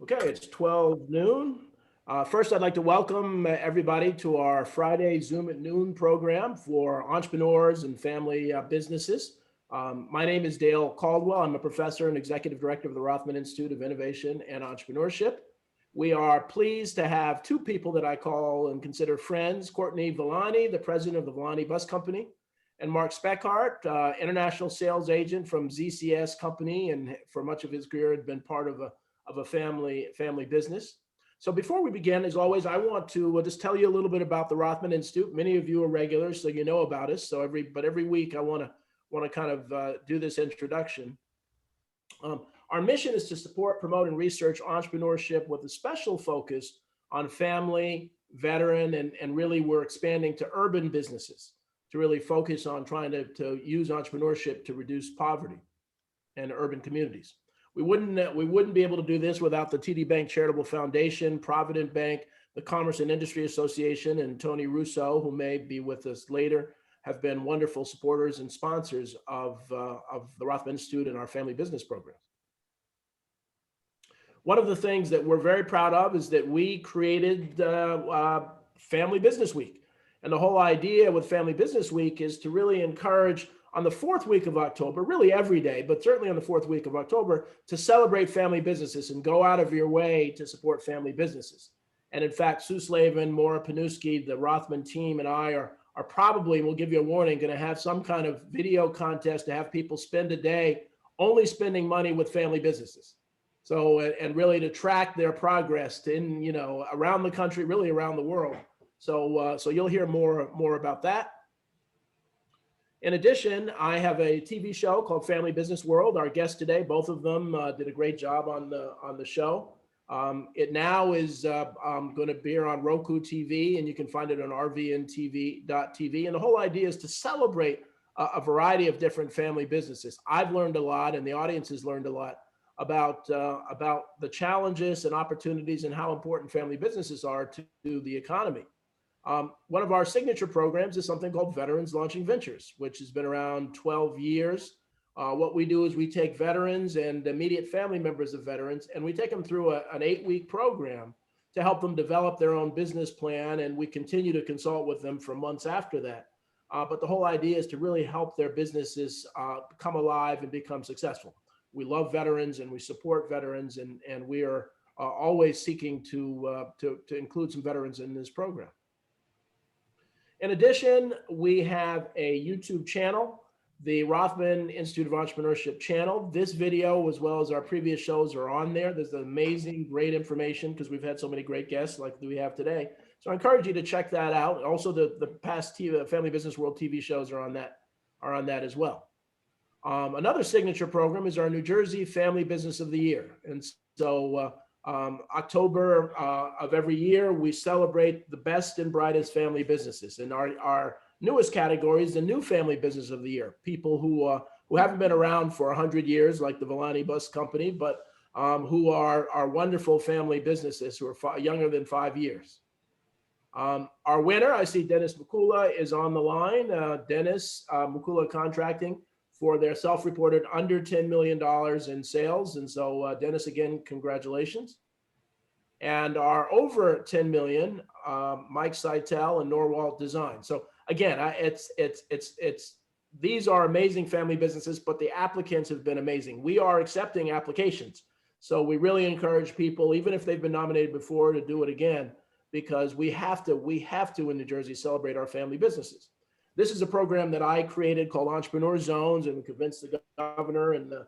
Okay, it's 12 noon. First, I'd like to welcome everybody to our Friday Zoom at noon program for entrepreneurs and family businesses. My name is Dale Caldwell. I'm a professor and executive director of the Rothman Institute of Innovation and Entrepreneurship. We are pleased to have two people that I call and consider friends, Courtney Villani, the president of the Villani Bus Company, and Mark Speckhart, international sales agent from ZCS Company, and for much of his career had been part of a family business. So before we begin, as always, I want to just tell you a little bit about the Rothman Institute. Many of you are regulars, so you know about us. So every week I want to kind of do this introduction. Our mission is to support, promote, and research entrepreneurship with a special focus on family, veteran, and really we're expanding to urban businesses to really focus on trying to use entrepreneurship to reduce poverty in urban communities. We wouldn't be able to do this without the TD Bank Charitable Foundation, Provident Bank, the Commerce and Industry Association, and Tony Russo, who may be with us later, have been wonderful supporters and sponsors of the Rothman Institute and our family business programs. One of the things that we're very proud of is that we created Family Business Week. And the whole idea with Family Business Week is to really encourage on the fourth week of October, really every day, but certainly on the fourth week of October, to celebrate family businesses and go out of your way to support family businesses. And in fact, Sue Slavin, Maura Panuski, the Rothman team, and I are probably, we'll give you a warning, going to have some kind of video contest to have people spend a day only spending money with family businesses. So, and really to track their progress around the country, really around the world. So you'll hear more about that. In addition, I have a TV show called Family Business World. Our guests today, both of them did a great job on the show. It now is going to be on Roku TV, and you can find it on rvntv.tv. And the whole idea is to celebrate a variety of different family businesses. I've learned a lot, and the audience has learned a lot about the challenges and opportunities and how important family businesses are to the economy. One of our signature programs is something called Veterans Launching Ventures, which has been around 12 years. What we do is we take veterans and immediate family members of veterans, and we take them through an 8-week program to help them develop their own business plan, and we continue to consult with them for months after that. But the whole idea is to really help their businesses come alive and become successful. We love veterans and we support veterans, and we are always seeking to include some veterans in this program. In addition, we have a YouTube channel, the Rothman Institute of Entrepreneurship channel. This video, as well as our previous shows, are on there. There's amazing, great information because we've had so many great guests like we have today. So I encourage you to check that out. Also, the past Family Business World TV shows are on that as well. Another signature program is our New Jersey Family Business of the Year. And so October of every year, we celebrate the best and brightest family businesses. And our newest category is the new family business of the year. People who haven't been around for 100 years, like the Villani Bus Company, but who are wonderful family businesses who are younger than 5 years. Our winner, I see Dennis Mukula is on the line. Dennis Mukula Contracting, for their self-reported under $10 million in sales. And so Dennis, again, congratulations. And our over 10 million, Mike Seitel and Norwalt Design. So again, these are amazing family businesses, but the applicants have been amazing. We are accepting applications. So we really encourage people, even if they've been nominated before, to do it again, because we have to in New Jersey celebrate our family businesses. This is a program that I created called Entrepreneur Zones, and we convinced the governor and the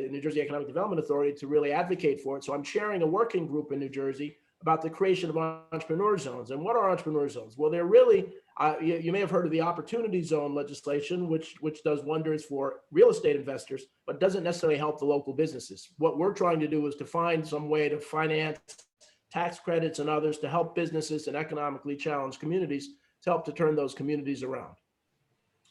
New Jersey Economic Development Authority to really advocate for it. So I'm chairing a working group in New Jersey about the creation of Entrepreneur Zones. And what are Entrepreneur Zones? Well, they're really, you may have heard of the Opportunity Zone legislation, which does wonders for real estate investors, but doesn't necessarily help the local businesses. What we're trying to do is to find some way to finance tax credits and others to help businesses and economically challenged communities to help to turn those communities around.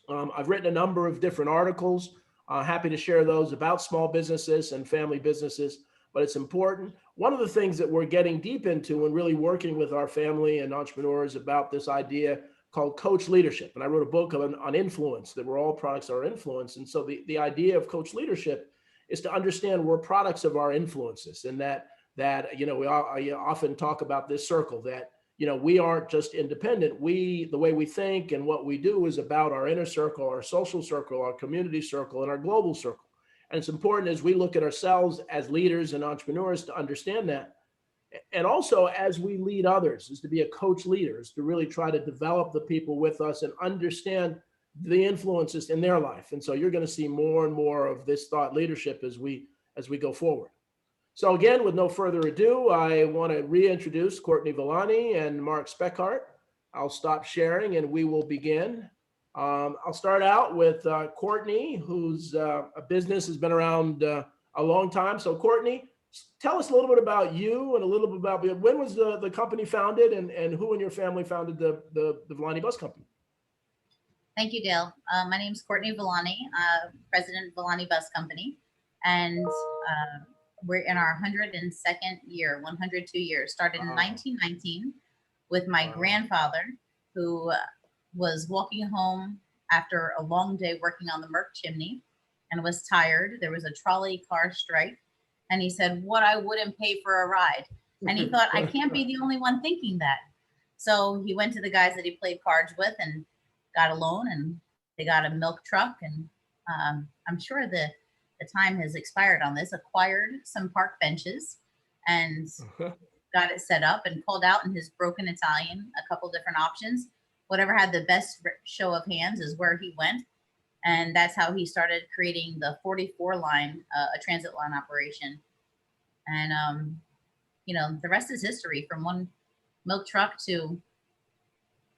I've written a number of different articles, happy to share those about small businesses and family businesses, but it's important. One of the things that we're getting deep into and really working with our family and entrepreneurs about this idea called coach leadership. And I wrote a book on influence, that we're all products of our influence. And so the idea of coach leadership is to understand we're products of our influences, and that that, I often talk about this circle that, we aren't just independent. The way we think and what we do is about our inner circle, our social circle, our community circle, and our global circle. And it's important as we look at ourselves as leaders and entrepreneurs to understand that. And also as we lead others, is to be a coach leader, is to really try to develop the people with us and understand the influences in their life. And so you're going to see more and more of this thought leadership as we go forward. So again, with no further ado, I want to reintroduce Courtney Villani and Mark Speckhart. I'll stop sharing and we will begin. I'll start out with Courtney, whose a business has been around a long time. So Courtney, tell us a little bit about you and a little bit about when was the company founded and who in your family founded the Villani Bus Company? Thank you, Dale. My name is Courtney Villani, president of Villani Bus Company, and we're in our 102nd year, 102 years. Started in 1919 with my grandfather, who was walking home after a long day working on the Merck chimney and was tired. There was a trolley car strike, and he said, "What I wouldn't pay for a ride." And he thought, I can't be the only one thinking that. So he went to the guys that he played cards with and got a loan, and they got a milk truck. And I'm sure the time has expired on this, acquired some park benches and got it set up and called out in his broken Italian, a couple different options. Whatever had the best show of hands is where he went. And that's how he started creating the 44 line, a transit line operation. And, the rest is history, from one milk truck to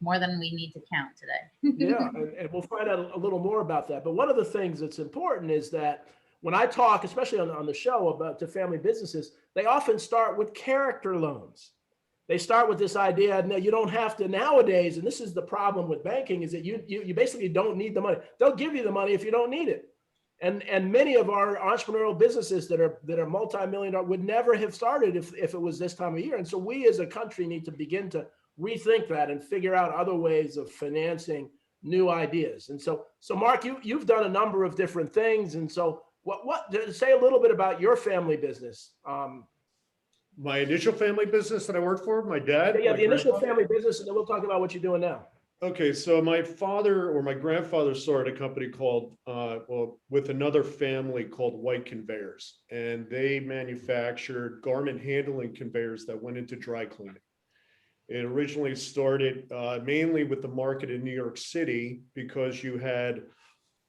more than we need to count today. Yeah, and we'll find out a little more about that. But one of the things that's important is that when I talk, especially on the show about to family businesses, they often start with character loans. They start with this idea, no, you don't have to nowadays, and this is the problem with banking, is that you basically don't need the money. They'll give you the money if you don't need it. And many of our entrepreneurial businesses that are multi-million would never have started if it was this time of year. And so we as a country need to begin to rethink that and figure out other ways of financing new ideas. And so Mark, you've done a number of different things. And so what say a little bit about your family business. My initial family business that I worked for, my dad. Yeah, the initial family business, and then we'll talk about what you're doing now. Okay, so my father or my grandfather started a company called, with another family called White Conveyors, and they manufactured garment handling conveyors that went into dry cleaning. It originally started mainly with the market in New York City, because you had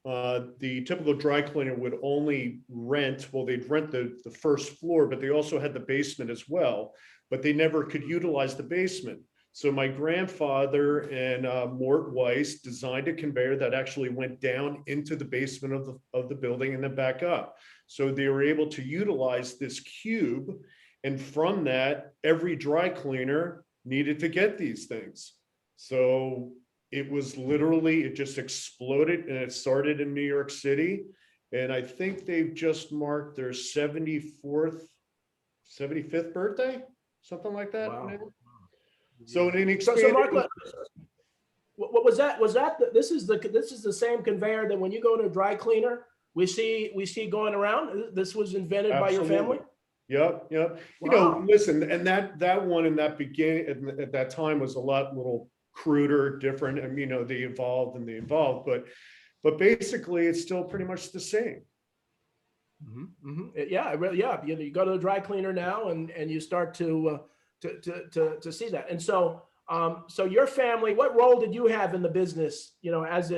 the typical dry cleaner would only rent, they'd rent the first floor, but they also had the basement as well, but they never could utilize the basement. So my grandfather and Mort Weiss designed a conveyor that actually went down into the basement of the building and then back up. So they were able to utilize this cube. And from that, every dry cleaner needed to get these things. So it was literally, it just exploded, and it started in New York City. And I think they've just marked their 75th birthday, something like that. Wow. So Mark, what was that? This is the same conveyor that when you go to a dry cleaner, we see going around. This was invented Absolutely. by your family. Yep. Wow. Listen, and that one in that beginning at that time was a little cruder, different, and they evolved, but basically it's still pretty much the same. Mm-hmm, mm-hmm. Yeah, really. Yeah, you go to the dry cleaner now, and you start to see that. And so your family, what role did you have in the business? As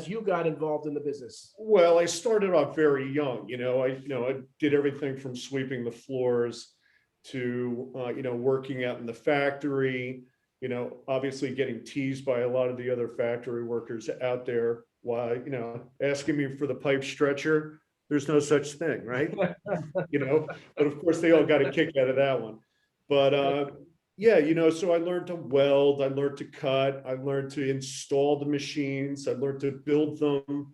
you got involved in the business. Well, I started off very young. I did everything from sweeping the floors to working out in the factory. Obviously getting teased by a lot of the other factory workers out there while asking me for the pipe stretcher. There's no such thing, right? But of course they all got a kick out of that one. But so I learned to weld, I learned to cut, I learned to install the machines, I learned to build them.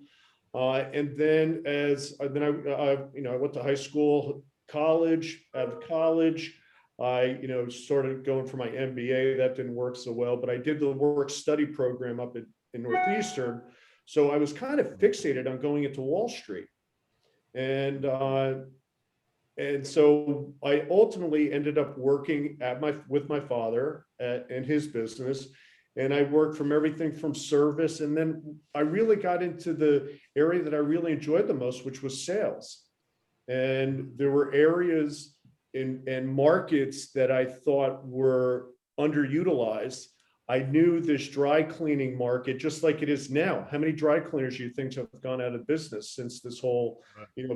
And then I went to high school, college, out of college, I started going for my MBA. That didn't work so well, but I did the work study program up in Northeastern. So I was kind of fixated on going into Wall Street. And And so I ultimately ended up working with my father in his business. And I worked from everything from service. And then I really got into the area that I really enjoyed the most, which was sales. And there were areas and markets that I thought were underutilized. I knew this dry cleaning market, just like it is now. How many dry cleaners do you think have gone out of business since this whole,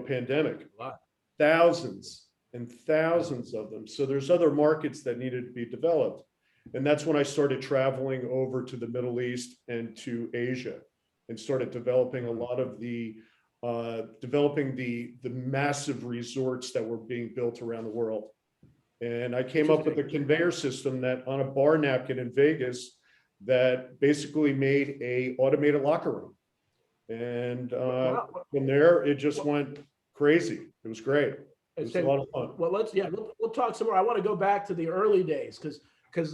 pandemic? A lot. Thousands and thousands of them. So there's other markets that needed to be developed. And that's when I started traveling over to the Middle East and to Asia and started developing a lot of the massive resorts that were being built around the world. And I came up with a conveyor system that on a bar napkin in Vegas that basically made a automated locker room. And from there, it just went crazy. It was great. It was a lot of fun. Well, we'll talk some more. I want to go back to the early days because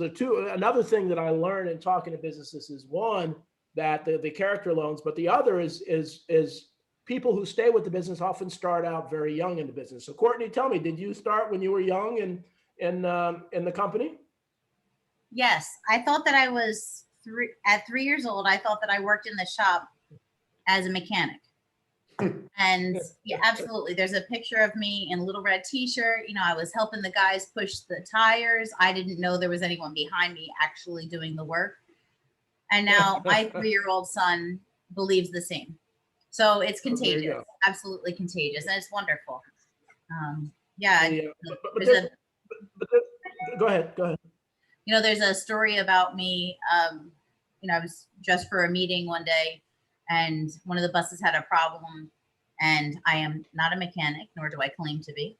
another thing that I learned in talking to businesses is one, that the character loans, but the other is people who stay with the business often start out very young in the business. So Courtney, tell me, did you start when you were young in the company? Yes, I thought that I was at 3 years old. I thought that I worked in the shop as a mechanic. And yeah, absolutely. There's a picture of me in a little red t-shirt. I was helping the guys push the tires. I didn't know there was anyone behind me actually doing the work. And now my 3-year-old son believes the same. So it's contagious, absolutely contagious. And it's wonderful. Go ahead. There's a story about me. I was dressed for a meeting one day and one of the buses had a problem, and I am not a mechanic, nor do I claim to be.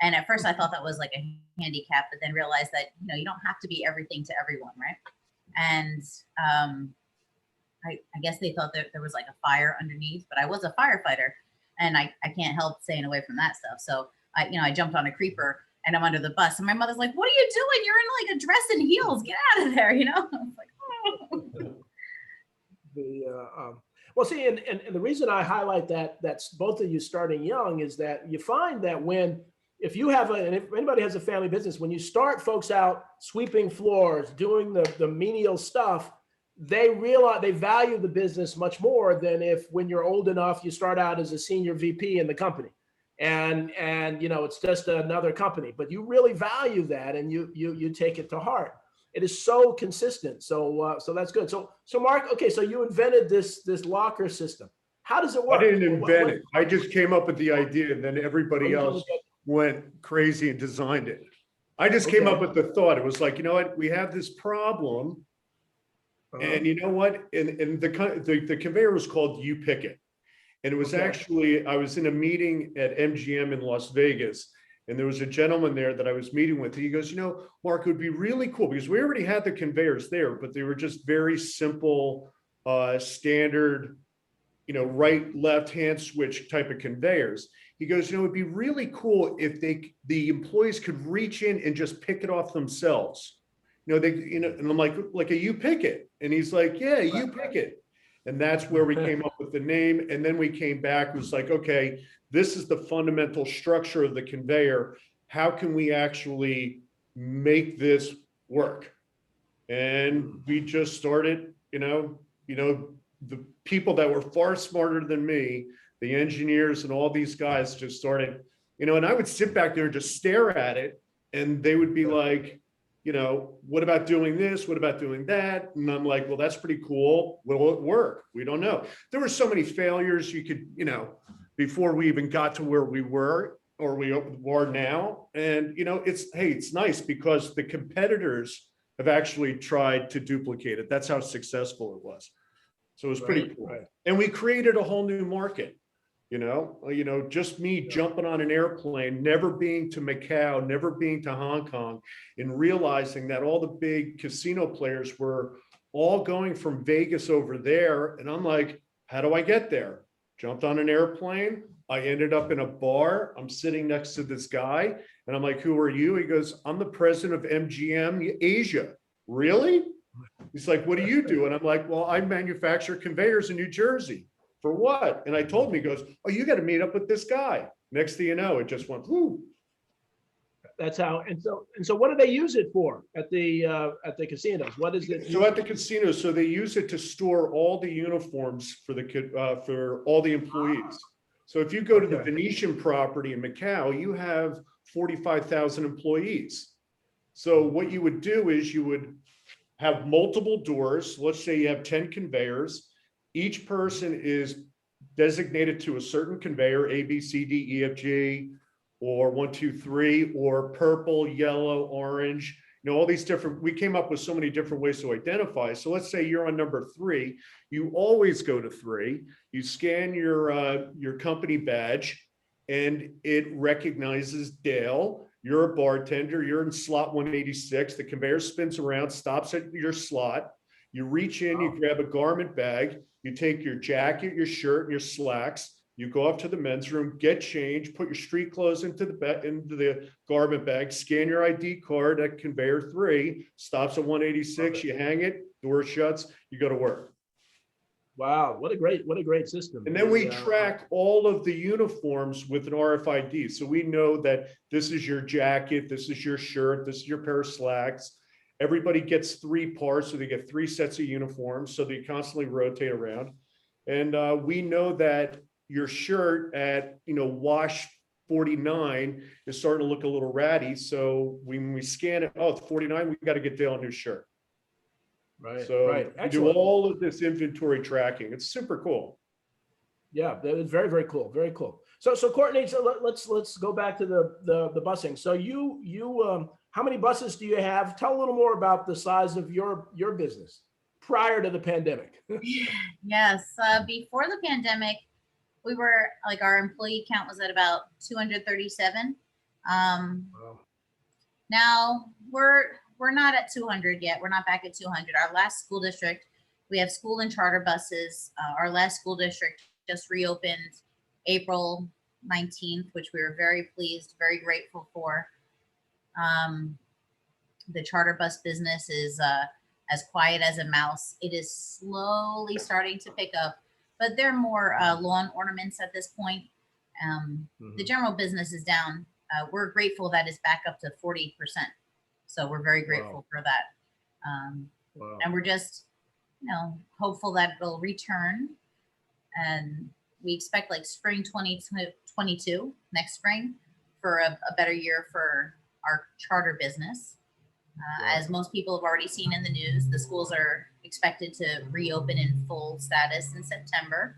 And at first I thought that was like a handicap, but then realized that, you don't have to be everything to everyone, right? And I guess they thought that there was like a fire underneath, but I was a firefighter and I can't help staying away from that stuff. So I jumped on a creeper and I'm under the bus and my mother's like, "What are you doing? You're in like a dress and heels. Get out of there." I was like, "Oh." Well, see, and the reason I highlight that's both of you starting young is that you find that if anybody has a family business, when you start folks out sweeping floors, doing the menial stuff, they realize they value the business much more than when you're old enough, you start out as a senior VP in the company. And it's just another company, but you really value that and you take it to heart. It is so consistent. So that's good. So Mark, okay, so you invented this locker system. How does it work? I didn't invent it. I just came up with the idea and then everybody else went crazy and designed it. I just came up with the thought. It was like, what? We have this problem. And you know what? And the conveyor was called You Pick It. And it was actually, I was in a meeting at MGM in Las Vegas. And there was a gentleman there that I was meeting with. He goes, Mark, it would be really cool because we already had the conveyors there, but they were just very simple, standard, right, left hand switch type of conveyors. He goes, it'd be really cool if the employees could reach in and just pick it off themselves. And I'm like a You Pick It. And he's like, yeah, You Pick It. And that's where we came up with the name. And then we came back, it was like, okay, this is the fundamental structure of the conveyor. How can we actually make this work? And we just started, the people that were far smarter than me, the engineers and all these guys just started, and I would sit back there and just stare at it. And they would be like, what about doing this? What about doing that? And I'm like, well, that's pretty cool. Will it work? We don't know. There were so many failures you could, before we even got to where we were or we are now. And, it's nice because the competitors have actually tried to duplicate it. That's how successful it was. So it was pretty cool. Right. And we created a whole new market. Just me jumping on an airplane, never being to Macau, never being to Hong Kong, and realizing that all the big casino players were all going from Vegas over there. And I'm like, how do I get there? Jumped on an airplane. I ended up in a bar. I'm sitting next to this guy. And I'm like, who are you? He goes, I'm the president of MGM Asia. Really? He's like, what do you do? And I'm like, well, I manufacture conveyors in New Jersey. For what? And I told him, he goes, oh, you got to meet up with this guy. Next thing you know, it just went, whoo. That's how. And so what do they use it for at the casinos? What is it? So at the casino, so they use it to store all the uniforms for the for all the employees. So if you go to the Okay. Venetian property in Macau, you have 45,000 employees. So what you would do is you would have multiple doors. Let's say you have 10 conveyors. Each person is designated to a certain conveyor, A, B, C, D, E, F, G, or 1, 2, 3, or purple, yellow, orange. All these different, we came up with so many different ways to identify. So let's say you're on number 3, you always go to 3, you scan your company badge, and it recognizes Dale. You're a bartender, you're in slot 186, the conveyor spins around, stops at your slot. You reach in, you grab a garment bag, you take your jacket, your shirt, and your slacks, you go up to the men's room, get changed, put your street clothes into the garment bag, scan your ID card at conveyor 3, stops at 186, you hang it, door shuts, you go to work. Wow, what a great system. And then we track all of the uniforms with an RFID. So we know that this is your jacket, this is your shirt, this is your pair of slacks. Everybody gets 3 parts, so they get 3 sets of uniforms, so they constantly rotate around. And we know that your shirt at wash 49 is starting to look a little ratty. So when we scan it, oh, it's 49, we got to get Dale a new shirt. Right. So right. we do all of this inventory tracking. It's super cool. Yeah, that is very, very cool. Very cool. So Courtney, so let's go back to the busing. So you how many buses do you have? Tell a little more about the size of your business prior to the pandemic. Yes, before the pandemic, we were our employee count was at about 237. Wow. Now we're not at 200 yet. We're not back at 200. Our last school district, we have school and charter buses. Our last school district just reopened April 19th, which we were very pleased, very grateful for. The charter bus business is as quiet as a mouse. It is slowly starting to pick up, but they're more lawn ornaments at this point. The general business is down. We're grateful that it's back up to 40%. So we're very grateful for that. Wow. And we're just, hopeful that it'll return. And we expect spring 2022, next spring, for a better year for our charter business. As most people have already seen in the news, the schools are expected to reopen in full status in September.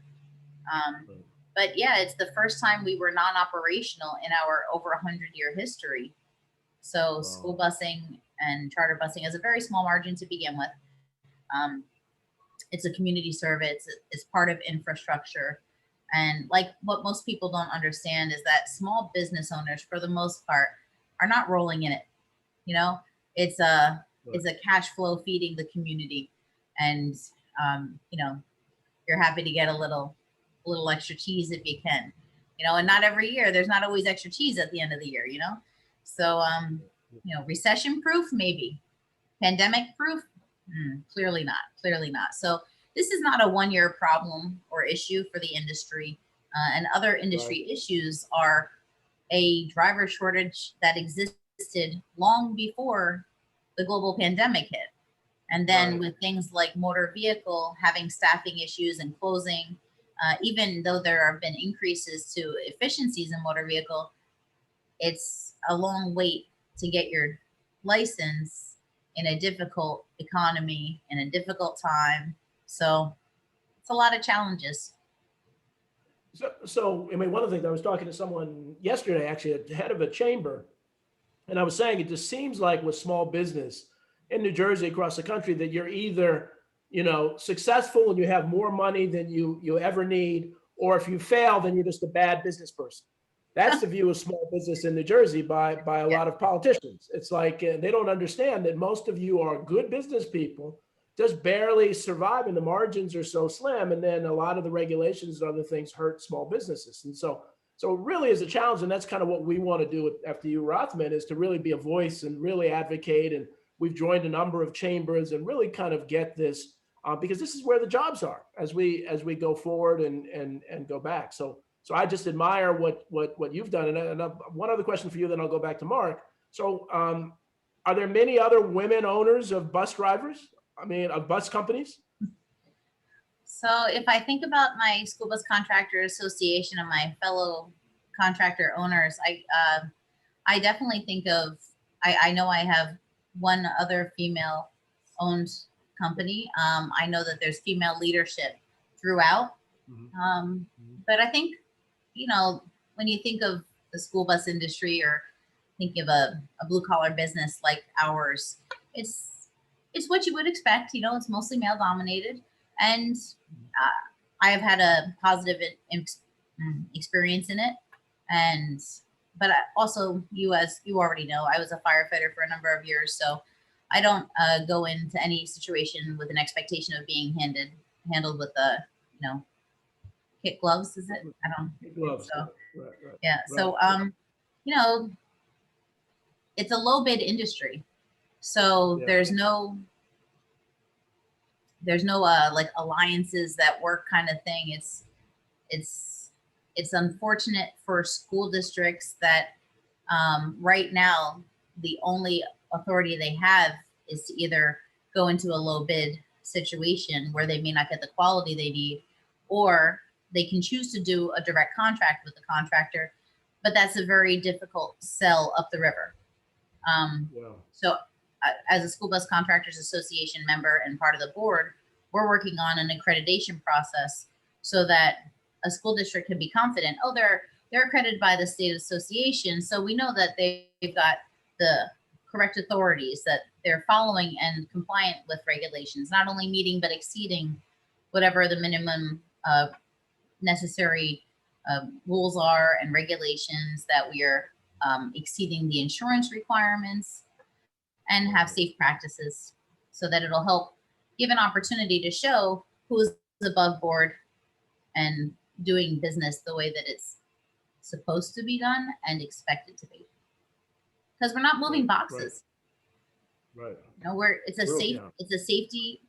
But yeah, it's the first time we were non-operational in our over 100-year history. So school busing and charter busing has a very small margin to begin with. It's a community service. It's part of infrastructure. And what most people don't understand is that small business owners, for the most part, are not rolling in it. It's a cash flow feeding the community. And, you're happy to get a little extra cheese if you can, and not every year, there's not always extra cheese at the end of the year, So, recession proof, maybe. Pandemic proof? Clearly not. So this is not a one-year problem or issue for the industry. And other industry issues are a driver shortage that existed long before the global pandemic hit. And then with things like motor vehicle having staffing issues and closing, even though there have been increases to efficiencies in motor vehicle, it's a long wait to get your license in a difficult economy, in a difficult time. So it's a lot of challenges. So I mean, one of the things, I was talking to someone yesterday, actually, at the head of a chamber, and I was saying it just seems like with small business in New Jersey, across the country, that you're either, successful and you have more money than you ever need, or if you fail, then you're just a bad business person. That's the view of small business in New Jersey by a lot of politicians. It's like they don't understand that most of you are good business people, just barely survive, and the margins are so slim. And then a lot of the regulations and other things hurt small businesses. And so it really is a challenge. And that's kind of what we want to do at FDU Rothman, is to really be a voice and really advocate. And we've joined a number of chambers and really kind of get this, because this is where the jobs are as we go forward and go back. So I just admire what you've done. And one other question for you, then I'll go back to Mark. So are there many other women owners of bus drivers? I mean, of bus companies? So if I think about my school bus contractor association and my fellow contractor owners, I definitely think of, I know I have one other female owned company. I know that there's female leadership throughout. But I think, you know, when you think of the school bus industry or think of a blue collar business like ours, it's what you would expect. You know, it's mostly male dominated, and I have had a positive experience in it. And but also, as you already know, I was a firefighter for a number of years, so I don't go into any situation with an expectation of being handled with kit gloves. Is it? I don't. Gloves. So Right. yeah. Right. So you know, it's a low bid industry, so Yeah. there's no like alliances that work kind of thing. It's unfortunate for school districts that right now the only authority they have is to either go into a low bid situation where they may not get the quality they need, or they can choose to do a direct contract with the contractor, but that's a very difficult sell up the river. Yeah. So as a School Bus Contractors Association member and part of the board, we're working on an accreditation process so that a school district can be confident, oh, they're accredited by the state association, so we know that they've got the correct authorities, that they're following and compliant with regulations, not only meeting but exceeding whatever the minimum necessary rules are and regulations, that we are exceeding the insurance requirements and have safe practices, so that it'll help give an opportunity to show who's above board and doing business the way that it's supposed to be done and expected to be. Because we're not moving boxes. Right. You know, it's a True, safe, yeah. it's a safety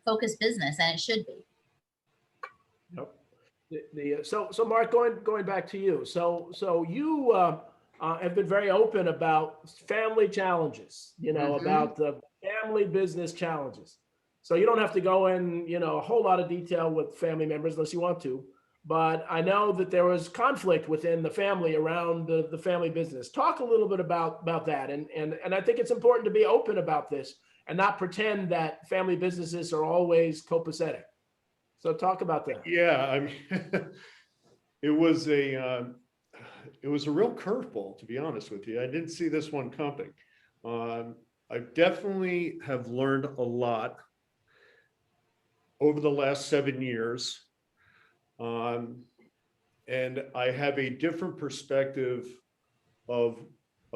focused business, and it should be. Yep. So Mark, going back to you. So you have been very open about family challenges. You know, about the family business challenges. So you don't have to go in, a whole lot of detail with family members unless you want to. But I know that there was conflict within the family around the family business. Talk a little bit about that. And I think it's important to be open about this and not pretend that family businesses are always copacetic. So talk about that. Yeah, I mean, it was a real curveball, to be honest with you. I didn't see this one coming. I definitely have learned a lot over the last 7 years. And I have a different perspective of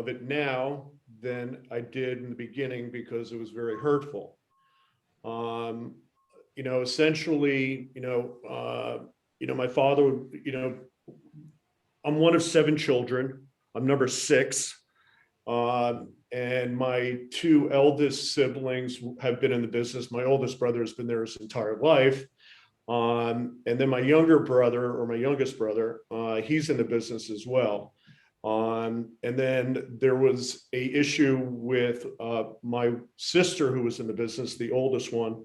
it now than I did in the beginning, because it was very hurtful. Essentially, my father, I'm one of 7 children. I'm number 6. And my 2 eldest siblings have been in the business. My oldest brother has been there his entire life. And then my youngest brother, he's in the business as well. And then there was a issue with my sister, who was in the business, the oldest one,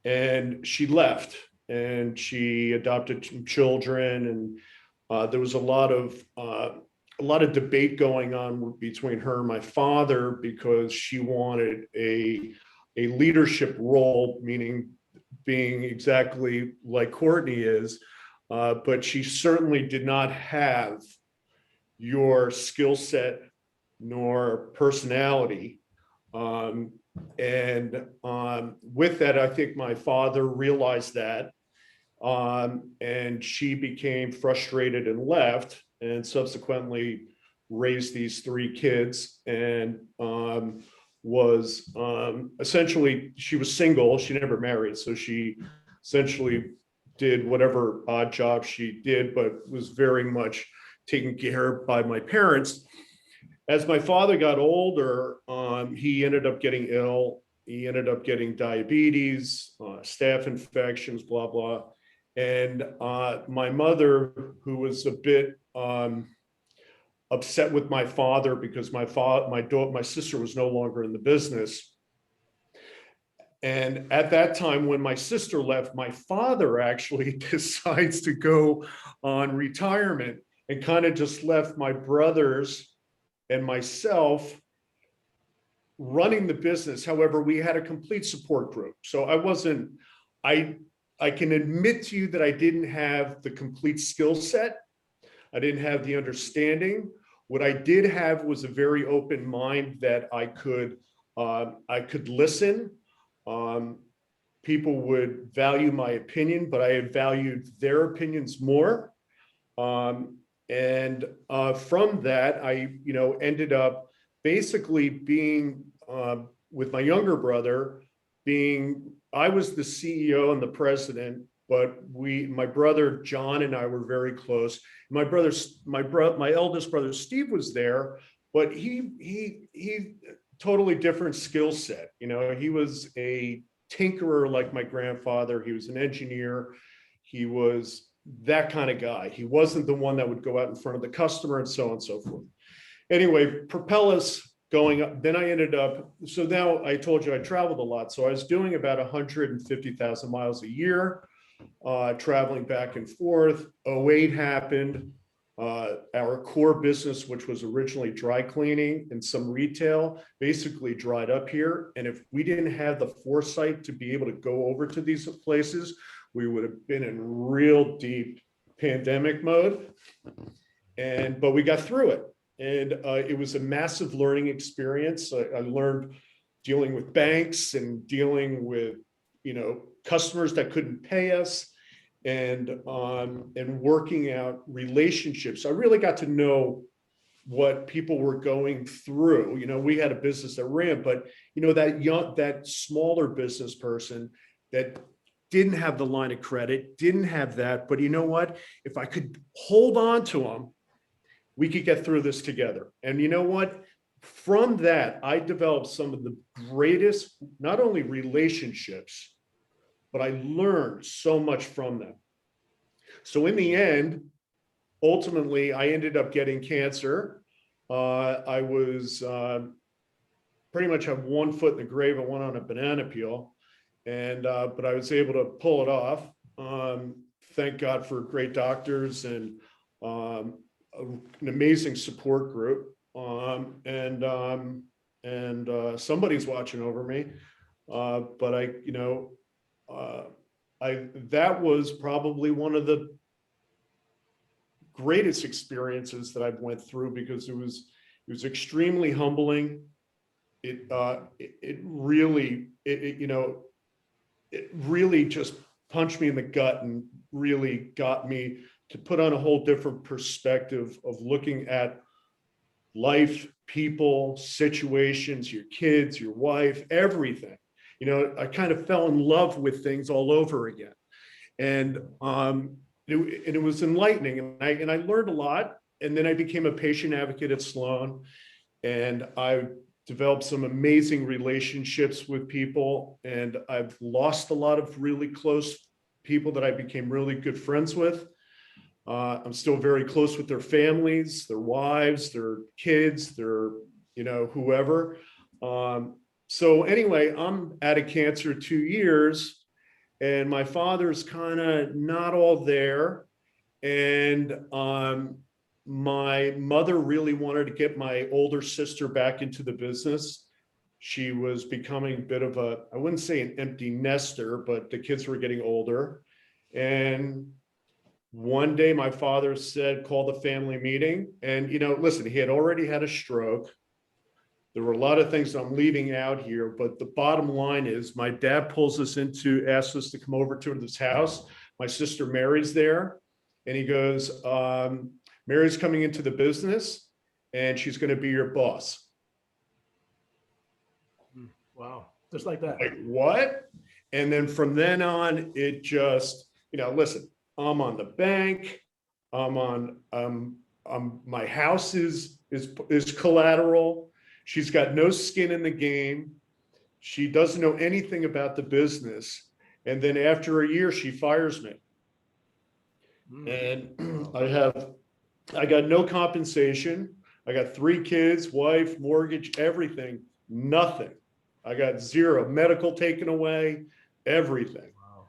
and she left and she adopted some children, and there was a lot of debate going on between her and my father, because she wanted a leadership role, meaning being exactly like Courtney is, but she certainly did not have your skill set nor personality. And with that, I think my father realized that, and she became frustrated and left, and subsequently raised these 3 kids, and was essentially, she was single, she never married, so she essentially did whatever odd job she did, but was very much taken care of by my parents. As my father got older, he ended up getting ill. He ended up getting diabetes, staph infections, blah, blah. And my mother, who was a bit upset with my father because my sister was no longer in the business. And at that time, when my sister left, my father actually decides to go on retirement and kind of just left my brothers and myself running the business. However, we had a complete support group. So I can admit to you that I didn't have the complete skill set. I didn't have the understanding. What I did have was a very open mind that I could listen. People would value my opinion, but I valued their opinions more. From that, I, ended up basically being with my younger brother, I was the CEO and the president, but my brother John and I were very close. My eldest brother Steve was there, but he totally different skill set. He was a tinkerer like my grandfather. He was an engineer. He was that kind of guy. He wasn't the one that would go out in front of the customer and so on and so forth. Anyway, propel us going up. Then I ended up, so now I told you I traveled a lot. So I was doing about 150,000 miles a year, traveling back and forth. '08 happened. Our core business, which was originally dry cleaning and some retail, basically dried up here. And if we didn't have the foresight to be able to go over to these places, we would have been in real deep pandemic mode. But we got through it. And it was a massive learning experience. I learned dealing with banks and dealing with, customers that couldn't pay us, and working out relationships. I really got to know what people were going through. We had a business that ran, but that smaller business person that didn't have the line of credit, didn't have that, but you know what? If I could hold on to them, we could get through this together. And you know what? From that, I developed some of the greatest, not only relationships, but I learned so much from them. So in the end, ultimately, I ended up getting cancer. I was pretty much have one foot in the grave and one on a banana peel. But I was able to pull it off. Thank God for great doctors and an amazing support group, somebody's watching over me. But that was probably one of the greatest experiences that I've went through, because it was extremely humbling. It really just punched me in the gut and really got me to put on a whole different perspective of looking at life, people, situations, your kids, your wife, everything. I kind of fell in love with things all over again. And it was enlightening, and I learned a lot. And then I became a patient advocate at Sloan, and I developed some amazing relationships with people, and I've lost a lot of really close people that I became really good friends with. I'm still very close with their families, their wives, their kids, their, whoever. So anyway, I'm out of cancer 2 years, and my father's kind of not all there. And my mother really wanted to get my older sister back into the business. She was becoming a bit of I wouldn't say an empty nester, but the kids were getting older. And one day my father said, call the family meeting. And, listen, he had already had a stroke. There were a lot of things I'm leaving out here, but the bottom line is my dad pulls us asks us to come over to his house. My sister Mary's there, and he goes, Mary's coming into the business and she's going to be your boss. Wow. Just like that. Like, what? And then from then on, it just, listen, I'm on the bank. My house is collateral. She's got no skin in the game. She doesn't know anything about the business. And then after a year, she fires me. And I got no compensation. I got 3 kids, wife, mortgage, everything, nothing. I got 0, medical taken away, everything. Wow.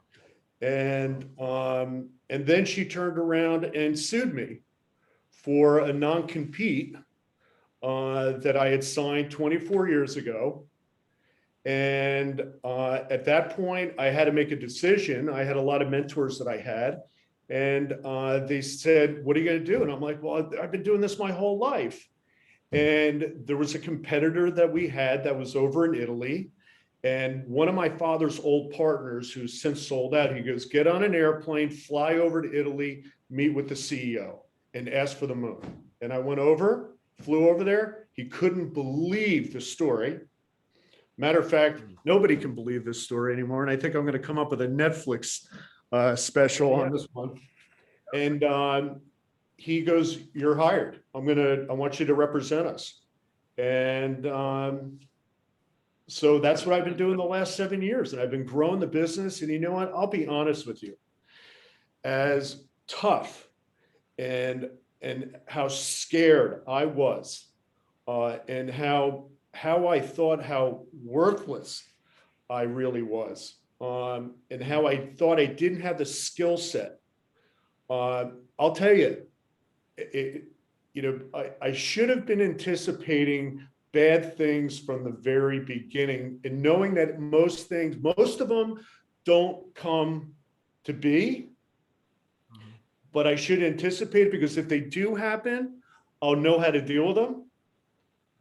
And then she turned around and sued me for a non-compete that I had signed 24 years ago. And at that point, I had to make a decision. I had a lot of mentors that I had, and they said, "What are you going to do?" And I'm like, "Well, I've been doing this my whole life." And there was a competitor that we had that was over in Italy. And one of my father's old partners, who's since sold out, he goes, "Get on an airplane, fly over to Italy, meet with the CEO and ask for the moon." And I went over, flew over there. He couldn't believe the story. Matter of fact, nobody can believe this story anymore. And I think I'm going to come up with a Netflix special on this one. And he goes, "You're hired. I want you to represent us." And so that's what I've been doing the last 7 years. And I've been growing the business. And you know what? I'll be honest with you. As tough and how scared I was, and how I thought how worthless I really was, and how I thought I didn't have the skill set. I'll tell you, I should have been anticipating bad things from the very beginning, and knowing that most of them don't come to be, but I should anticipate it, because if they do happen, I'll know how to deal with them.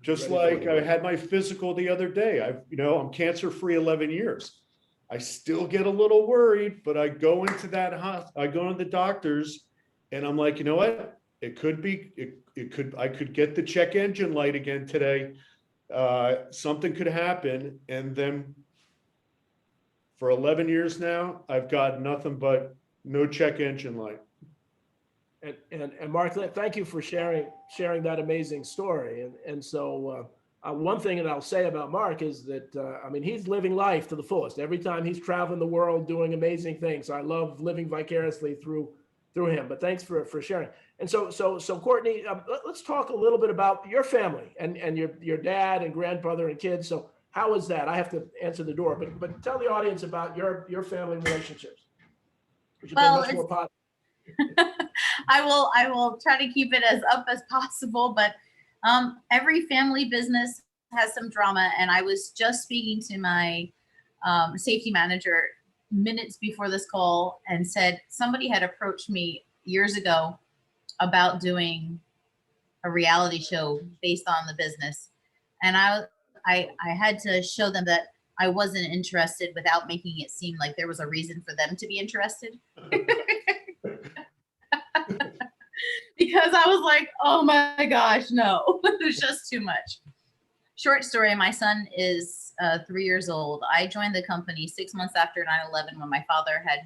Just like I had my physical the other day. I'm cancer-free 11 years. I still get a little worried, but I go into the doctors, and I'm like, you know what? I could get the check engine light again today. Something could happen. And then for 11 years now, I've got nothing but no check engine light. And Mark, thank you for sharing that amazing story. And so one thing that I'll say about Mark is that he's living life to the fullest. Every time he's traveling the world doing amazing things. I love living vicariously through him. But thanks for sharing. And so Courtney, let's talk a little bit about your family and your dad and grandfather and kids. So how is that? I have to answer the door, but tell the audience about your family relationships, which have been much more positive. I will try to keep it as up as possible, but every family business has some drama. And I was just speaking to my safety manager minutes before this call and said somebody had approached me years ago about doing a reality show based on the business. And I had to show them that I wasn't interested without making it seem like there was a reason for them to be interested. Because I was like, oh my gosh, no, there's just too much. Short story, my son is 3 years old. I joined the company 6 months after 9/11 when my father had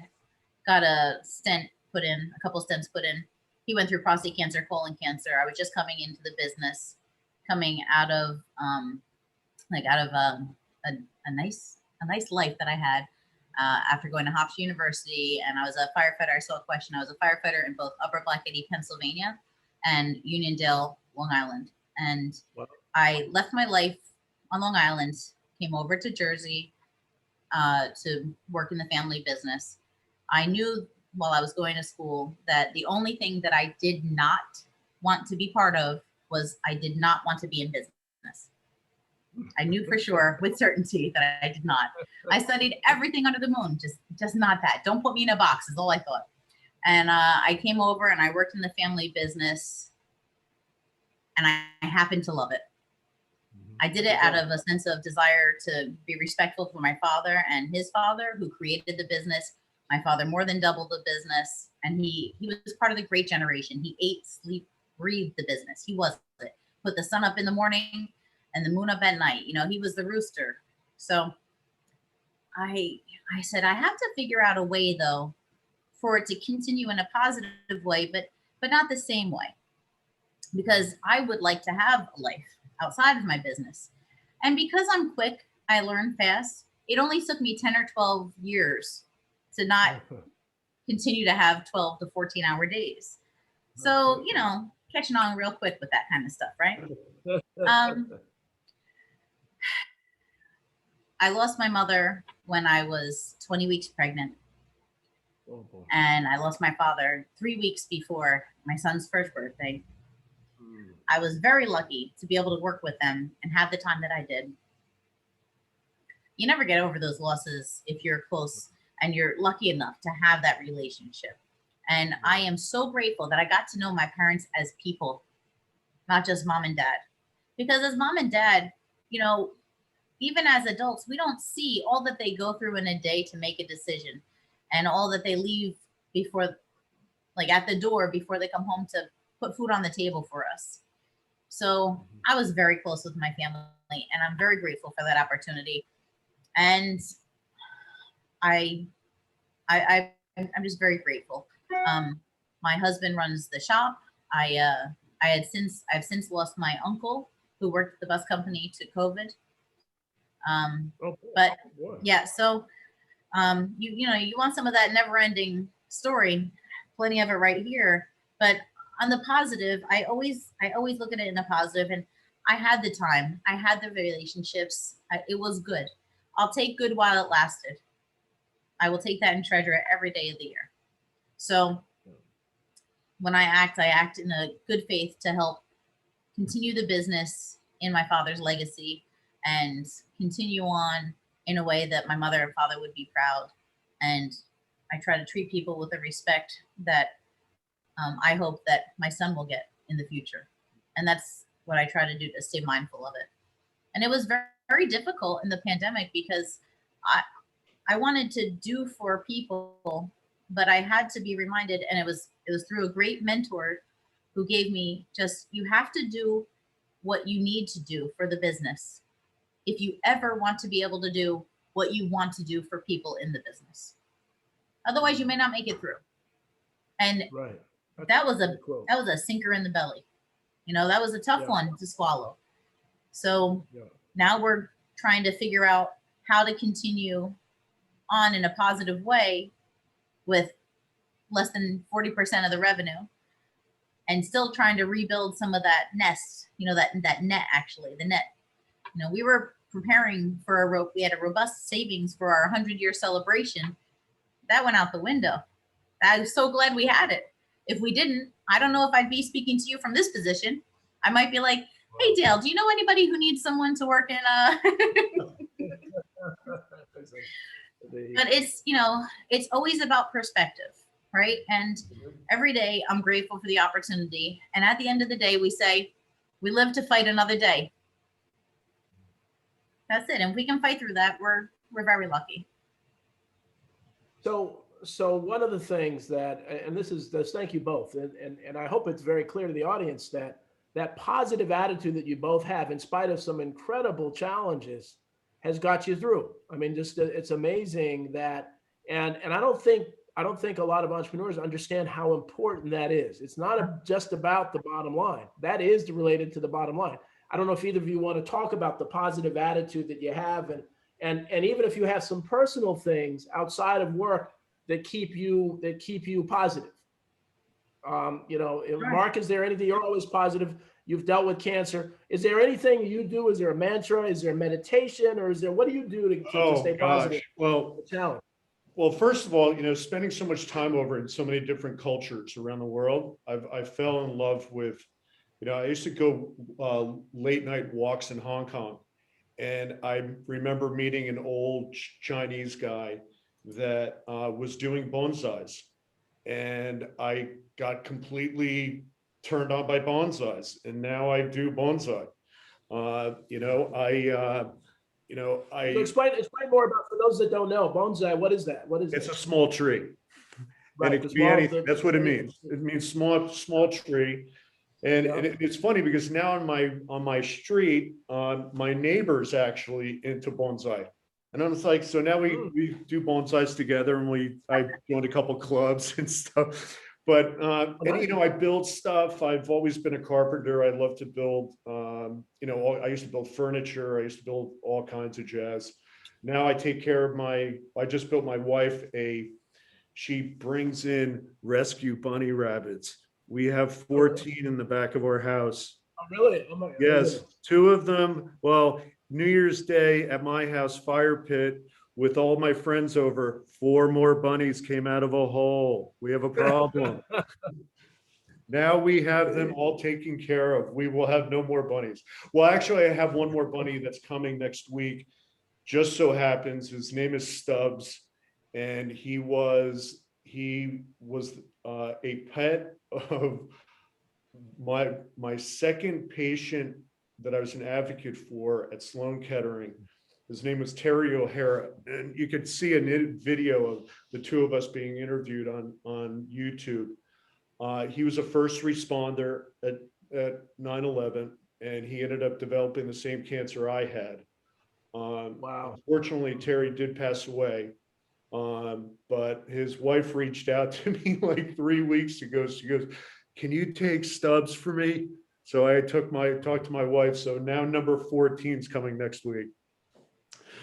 got a couple stents put in. He went through prostate cancer, colon cancer. I was just coming into the business, coming out of a nice life that I had after going to Hofstra University, and I was a firefighter. I saw a question. I was a firefighter in both Upper Blackaddy, Pennsylvania, and Uniondale, Long Island. And wow. I left my life on Long Island, came over to Jersey to work in the family business. I knew while I was going to school that the only thing that I did not want to be part of was I did not want to be in business. I knew for sure with certainty that I did not. I studied everything under the moon, just not that. Don't put me in a box is all I thought. And I came over and I worked in the family business, and I happened to love it. I did it out of a sense of desire to be respectful for my father and his father, who created the business. My father more than doubled the business, and he was part of the great generation. He ate, sleep, breathed the business. He was it. Put the sun up in the morning and the moon up at night. He was the rooster. So I said, I have to figure out a way, though, for it to continue in a positive way, but not the same way, because I would like to have a life outside of my business. And because I'm quick, I learn fast. It only took me 10 or 12 years to not continue to have 12 to 14 hour days. So, catching on real quick with that kind of stuff, right? Um, I lost my mother when I was 20 weeks pregnant. Oh, boy. And I lost my father 3 weeks before my son's first birthday. I was very lucky to be able to work with them and have the time that I did. You never get over those losses if you're close and you're lucky enough to have that relationship. And I am so grateful that I got to know my parents as people, not just mom and dad. Because as mom and dad, you know, even as adults, we don't see all that they go through in a day to make a decision and all that they leave before, like at the door before they come home to put food on the table for us. So I was very close with my family and I'm very grateful for that opportunity. And I'm just very grateful. My husband runs the shop. I've since lost my uncle who worked at the bus company to COVID. But yeah, so you know, you want some of that never-ending story, plenty of it right here. But on the positive, I always look at it in a positive, and I had the time, I had the relationships, it was good. I'll take good while it lasted. I will take that and treasure it every day of the year. So when I act in a good faith to help continue the business in my father's legacy and continue on in a way that my mother and father would be proud. And I try to treat people with the respect that I hope that my son will get in the future. And that's what I try to do to stay mindful of it. And it was very, very difficult in the pandemic because I wanted to do for people, but I had to be reminded, and it was through a great mentor who gave me just, you have to do what you need to do for the business if you ever want to be able to do what you want to do for people in the business. Otherwise, you may not make it through. And Right. that was a sinker in the belly. You know, that was a tough one to swallow. So now we're trying to figure out how to continue on in a positive way with less than 40% of the revenue and still trying to rebuild some of that nest, you know, that net, actually, the net. You know, we were preparing for we had a robust savings for our 100-year celebration. That went out the window. I was so glad we had it. If we didn't, I don't know if I'd be speaking to you from this position. I might be like, hey, Dale, do you know anybody who needs someone to work in But it's, you know, it's always about perspective, right? And every day I'm grateful for the opportunity. And at the end of the day, we say, we live to fight another day. That's it. And if we can fight through that, we're very lucky. So one of the things that, and this, thank you both, and I hope it's very clear to the audience that positive attitude that you both have, in spite of some incredible challenges, has got you through. I mean, just it's amazing that, and I don't think a lot of entrepreneurs understand how important that is. It's not just about the bottom line. That is related to the bottom line. I don't know if either of you want to talk about the positive attitude that you have, and even if you have some personal things outside of work that keep you positive. You know, Mark, is there anything? You're always positive. You've dealt with cancer. Is there anything you do? Is there a mantra? Is there meditation? Or what do you do to stay positive? Well, first of all, you know, spending so much time over in so many different cultures around the world, I fell in love with, you know, I used to go late night walks in Hong Kong. And I remember meeting an old Chinese guy that was doing bonsais. And I got completely turned on by bonsais, and now I do bonsai. Explain more about, for those that don't know, bonsai. What is that? It's a small tree. Right, and it could be anything. That's what it means. It means small tree. And, it's funny because now on my street, my neighbor's actually into bonsai. And I was like, so now we do bonsais together, and I joined a couple clubs and stuff. But and you know, I build stuff. I've always been a carpenter. I love to build. You know, I used to build furniture. I used to build all kinds of jazz. Now I take care of I just built my wife she brings in rescue bunny rabbits We have 14 in the back of our house. Oh, really? Oh, my Yes, goodness. 2 of them, well, New Year's Day at my house fire pit with all my friends over, 4 more bunnies came out of a hole. We have a problem. Now we have them all taken care of. We will have no more bunnies. Well, actually, I have one more bunny that's coming next week. Just so happens, his name is Stubbs, and he was a pet of my second patient that I was an advocate for at Sloan Kettering. His name was Terry O'Hara, and you could see a video of the 2 of us being interviewed on YouTube. He was a first responder at 9/11, and he ended up developing the same cancer I had. Wow. Unfortunately, Terry did pass away, but his wife reached out to me like 3 weeks ago. She goes, "Can you take Stubbs for me?" So I talked to my wife. So now number 14 is coming next week.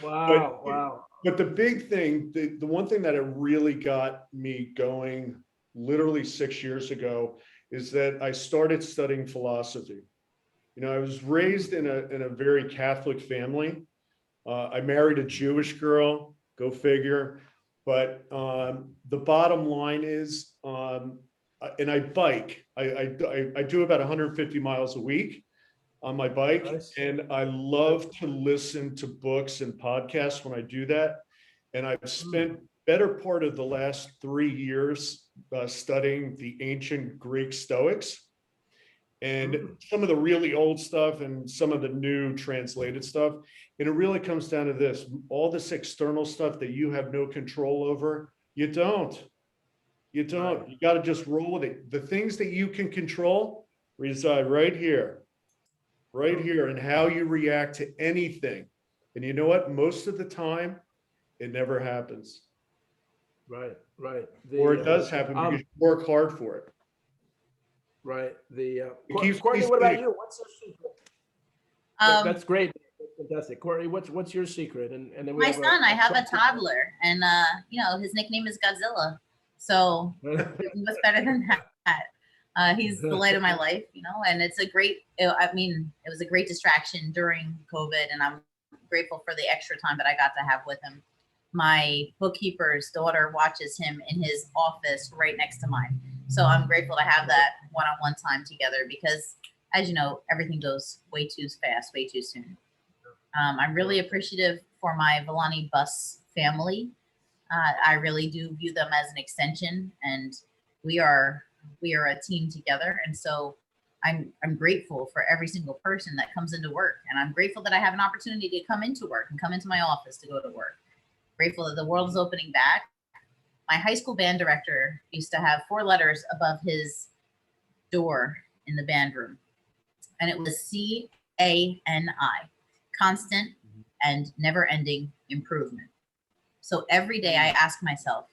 Wow. Wow. But the big thing, the one thing that it really got me going literally 6 years ago is that I started studying philosophy. You know, I was raised in a very Catholic family. I married a Jewish girl, go figure. But the bottom line is, and I bike. I do about 150 miles a week on my bike, Nice. and I love to listen to books and podcasts when I do that. And I've spent better part of the last 3 years studying the ancient Greek Stoics, and some of the really old stuff and some of the new translated stuff. And it really comes down to this: all this external stuff that you have no control over, you don't. You don't. You got to just roll with it. The things that you can control reside right here, and how you react to anything. And you know what? Most of the time, it never happens. Right. Or it does happen because you work hard for it. Right. keeps Courtney, me what about safe. you? What's your secret? That's great. That's fantastic. Courtney, what's your secret? And then we My have son, I have a toddler, and his nickname is Godzilla. So what's better than that? He's the light of my life, and it's it was a great distraction during COVID, and I'm grateful for the extra time that I got to have with him. My bookkeeper's daughter watches him in his office right next to mine. So I'm grateful to have that one-on-one time together because, as you know, everything goes way too fast, way too soon. I'm really appreciative for my Villani bus family. I really do view them as an extension, and we are a team together. And so I'm grateful for every single person that comes into work, and I'm grateful that I have an opportunity to come into work and come into my office to go to work. Grateful that the world is opening back. My high school band director used to have 4 letters above his door in the band room, and it was CANI, constant and never-ending improvement. So every day I ask myself,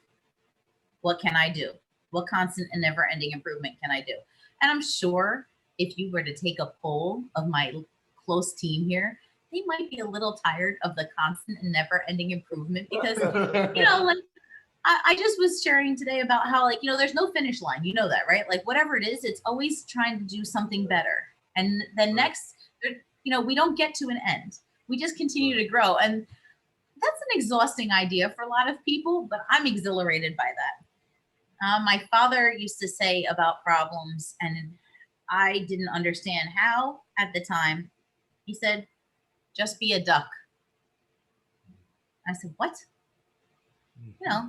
what can I do? What constant and never-ending improvement can I do? And I'm sure if you were to take a poll of my close team here, they might be a little tired of the constant and never-ending improvement because, I just was sharing today about how, there's no finish line. You know that, right? Like, whatever it is, it's always trying to do something better. And then next, we don't get to an end. We just continue to grow. And that's an exhausting idea for a lot of people, but I'm exhilarated by that. My father used to say about problems, and I didn't understand how at the time. He said, just be a duck. I said, what?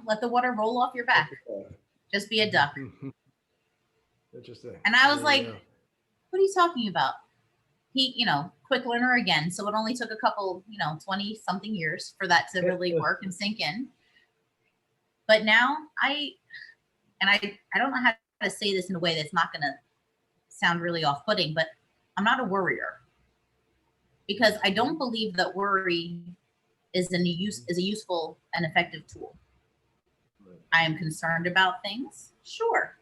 Let the water roll off your back. Just be a duck. Interesting. And I was like, what are you talking about? He, quick learner again. So it only took a couple, 20 something years for that to really work and sink in. But now I don't know how to say this in a way that's not going to sound really off-putting, but I'm not a worrier because I don't believe that worry is a useful and effective tool. I am concerned about things, sure.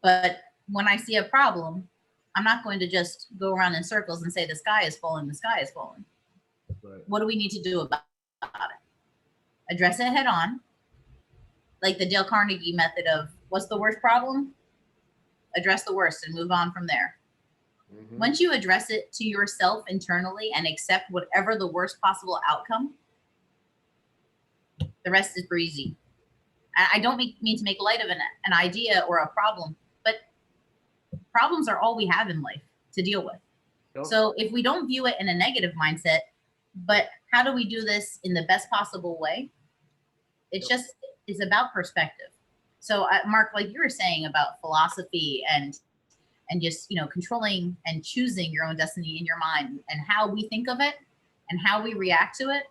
But when I see a problem, I'm not going to just go around in circles and say the sky is falling, the sky is falling. Right. What do we need to do about it? Address it head on, like the Dale Carnegie method of what's the worst problem? address the worst and move on from there. Mhm. Once you address it to yourself internally and accept whatever the worst possible outcome, the rest is breezy. I don't mean to make light of an idea or a problem, but problems are all we have in life to deal with. Yep. So if we don't view it in a negative mindset, but how do we do this in the best possible way? It Yep. just is about perspective. So Mark, like you were saying about philosophy and just, controlling and choosing your own destiny in your mind and how we think of it and how we react to it,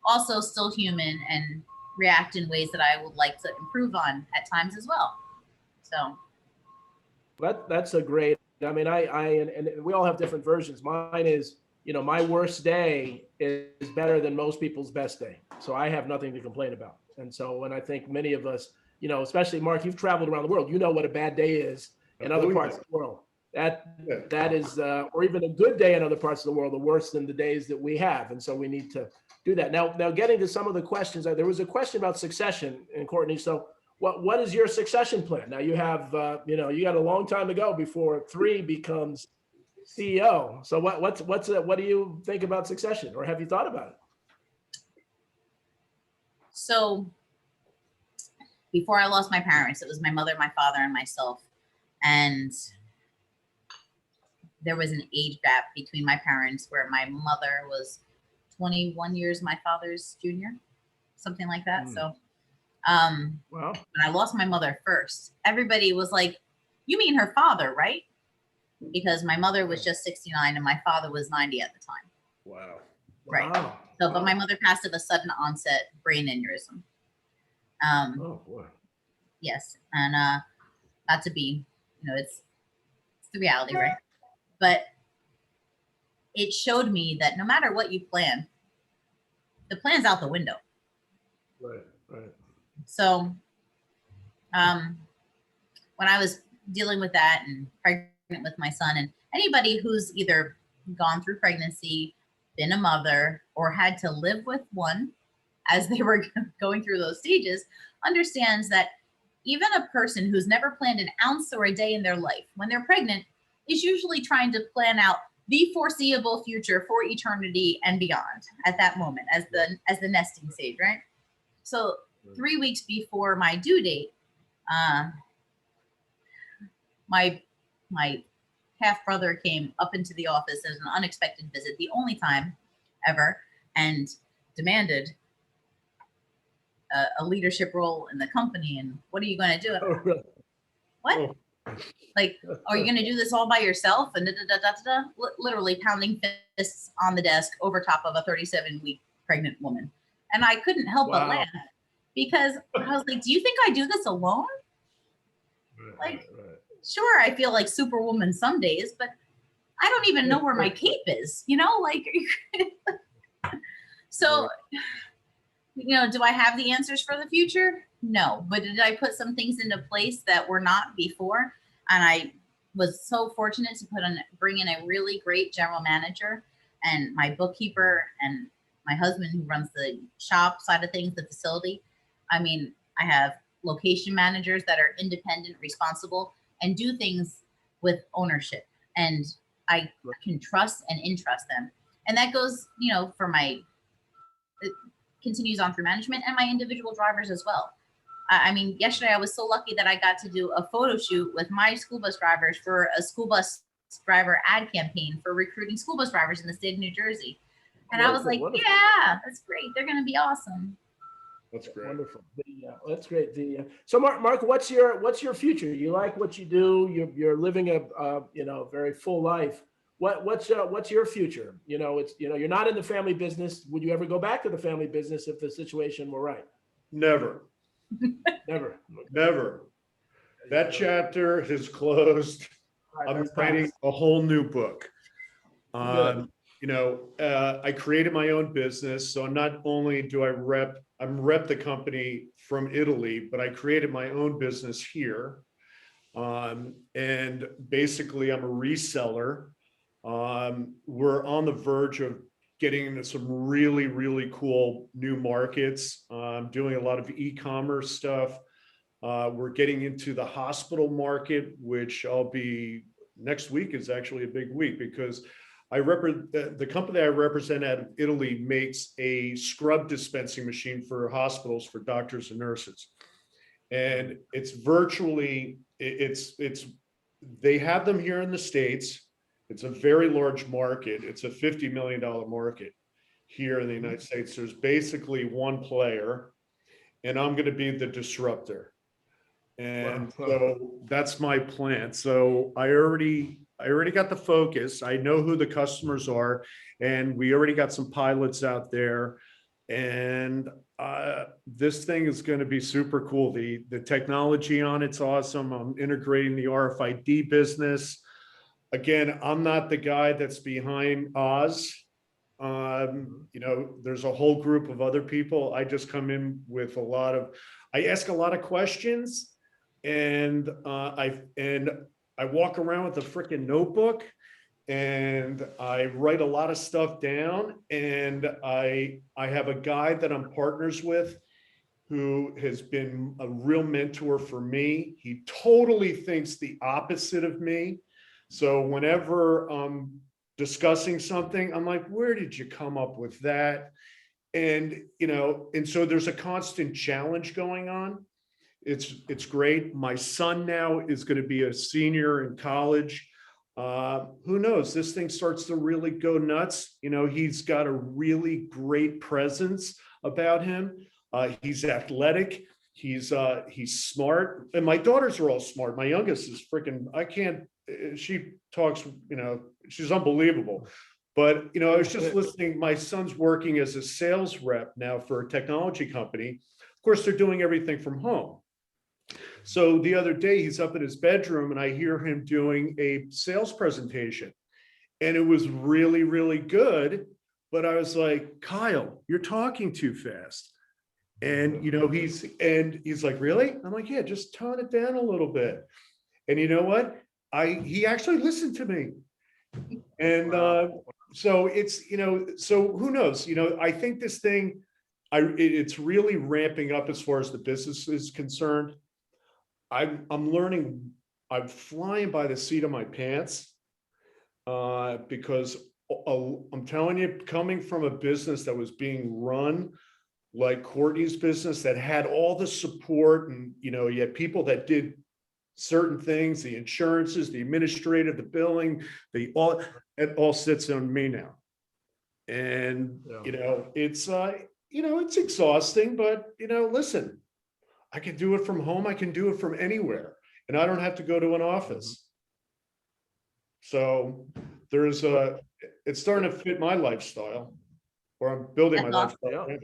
also still human and react in ways that I would like to improve on at times as well. So That's a great, I mean, and we all have different versions. Mine is, my worst day is better than most people's best day. So I have nothing to complain about. And so when I think many of us, especially Mark, you've traveled around the world, you know what a bad day is in other parts of the world. That is, or even a good day in other parts of the world, are worse than the days that we have. And so we need to do that. Now getting to some of the questions, there was a question about succession, and Courtney. So what is your succession plan? Now you have, you got a long time to go before 3 becomes CEO. So what do you think about succession, or have you thought about it? So before I lost my parents, it was my mother, my father, and myself. And there was an age gap between my parents where my mother was 21 years my father's junior, something like that. So Wow. when I lost my mother first, everybody was like, you mean her father, right? Because my mother was just 69 and my father was 90 at the time. Wow. Right. Wow. So, but my mother passed of a sudden onset brain aneurysm. Oh boy. Yes. And not to be, it's the reality, right? But it showed me that no matter what you plan, the plan's out the window. Right. So when I was dealing with that and pregnant with my son, and anybody who's either gone through pregnancy, been a mother, or had to live with one as they were going through those stages, understands that even a person who's never planned an ounce or a day in their life, when they're pregnant, is usually trying to plan out the foreseeable future for eternity and beyond at that moment as the nesting stage, right? So 3 weeks before my due date, my half brother came up into the office as an unexpected visit, the only time ever, and demanded a leadership role in the company. And what are you going to do? Oh, really? What? Oh. Like, are you going to do this all by yourself? And literally pounding fists on the desk over top of a 37-week pregnant woman. And I couldn't help but laugh because I was like, do you think I do this alone? Like, sure, I feel like Superwoman some days, but I don't even know where my cape is, like, so, do I have the answers for the future? No, but did I put some things into place that were not before? And I was so fortunate to bring in a really great general manager and my bookkeeper and my husband who runs the shop side of things, the facility. I mean, I have location managers that are independent, responsible, and do things with ownership. And I can trust and entrust them. And that goes, it continues on through management and my individual drivers as well. I mean, yesterday I was so lucky that I got to do a photo shoot with my school bus drivers for a school bus driver ad campaign for recruiting school bus drivers in the state of New Jersey. And I was like, wonderful. Yeah, that's great. They're going to be awesome. That's great. Wonderful. That's great. So Mark, what's your future? You like what you do. You're living a very full life. What's your future? You're not in the family business. Would you ever go back to the family business if the situation were right? Never. Never. That chapter is closed. I'm writing a whole new book. I created my own business. So not only do I rep the company from Italy, but I created my own business here. And basically I'm a reseller. We're on the verge of getting into some really, really cool new markets. Doing a lot of e-commerce stuff. We're getting into the hospital market, which next week is actually a big week because the company I represent out of Italy makes a scrub dispensing machine for hospitals for doctors and nurses. And it's virtually, they have them here in the States. It's a very large market. It's a $50 million market here in the United States. There's basically one player, and I'm going to be the disruptor. And so that's my plan. So I already got the focus. I know who the customers are, and we already got some pilots out there. And this thing is going to be super cool. The technology on it's awesome. I'm integrating the RFID business. Again, I'm not the guy that's behind Oz. There's a whole group of other people. I just come in with I ask a lot of questions, and I walk around with a freaking notebook, and I write a lot of stuff down, and I have a guy that I'm partners with who has been a real mentor for me. He totally thinks the opposite of me. So whenever I'm discussing something, I'm like, where did you come up with that? And, and so there's a constant challenge going on. It's great. My son now is going to be a senior in college. Who knows? This thing starts to really go nuts. He's got a really great presence about him. He's athletic. He's smart. And my daughters are all smart. My youngest is freaking, she talks, she's unbelievable. But, I was just listening. My son's working as a sales rep now for a technology company. Of course, they're doing everything from home. So the other day he's up in his bedroom and I hear him doing a sales presentation, and it was really, really good. But I was like, Kyle, you're talking too fast. And, he's like, really? I'm like, yeah, just tone it down a little bit. And you know what? He actually listened to me. And so it's, so who knows? I think this thing, it's really ramping up as far as the business is concerned. I'm learning, I'm flying by the seat of my pants because I'm telling you, coming from a business that was being run like Courtney's business, that had all the support, and you had people that did certain things, the insurances, the administrative, the billing, it all sits on me now. And it's exhausting, but listen, I can do it from home. I can do it from anywhere, and I don't have to go to an office. So it's starting to fit my lifestyle, or I'm building my lifestyle. Yeah.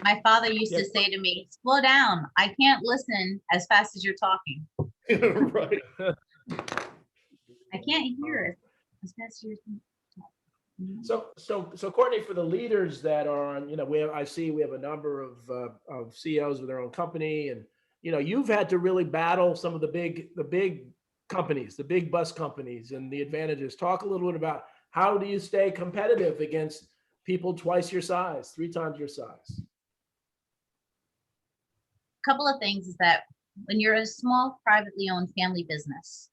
My father used to say to me, slow down. I can't listen as fast as you're talking. Right. I can't hear it as fast as you're talking. So Courtney, for the leaders that are on, we have a number of CEOs with their own company, and you've had to really battle some of the big companies, the big bus companies, and the advantages. Talk a little bit about how do you stay competitive against people twice your size, 3 times your size? Couple of things is that when you're a small privately owned family business,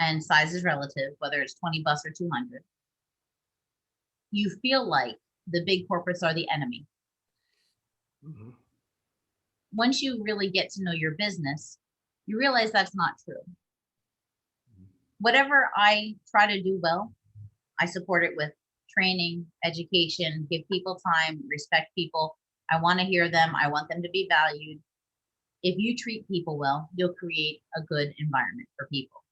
and size is relative, whether it's 20 bus or 200, you feel like the big corporates are the enemy. Mm-hmm. Once you really get to know your business, you realize that's not true. Whatever I try to do well, I support it with training, education, give people time, respect people. I want to hear them. I want them to be valued. If you treat people well, you'll create a good environment for people.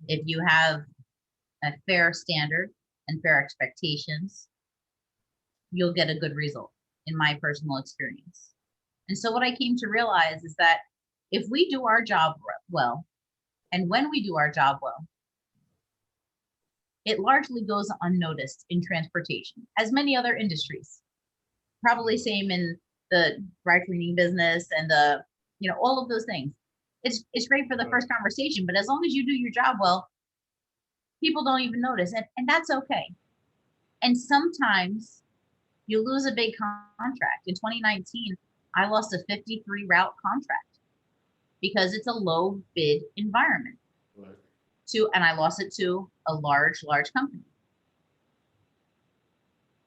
If you have a fair standard and fair expectations, you'll get a good result, in my personal experience. And so what I came to realize is that if we do our job well, and when we do our job well, it largely goes unnoticed in transportation, as many other industries. Probably same in the dry cleaning business and the, all of those things. It's great for the first conversation, but as long as you do your job well, people don't even notice, and that's okay. And sometimes you lose a big contract. In 2019, I lost a 53 route contract. because it's a low bid environment. Right. And I lost it to a large company.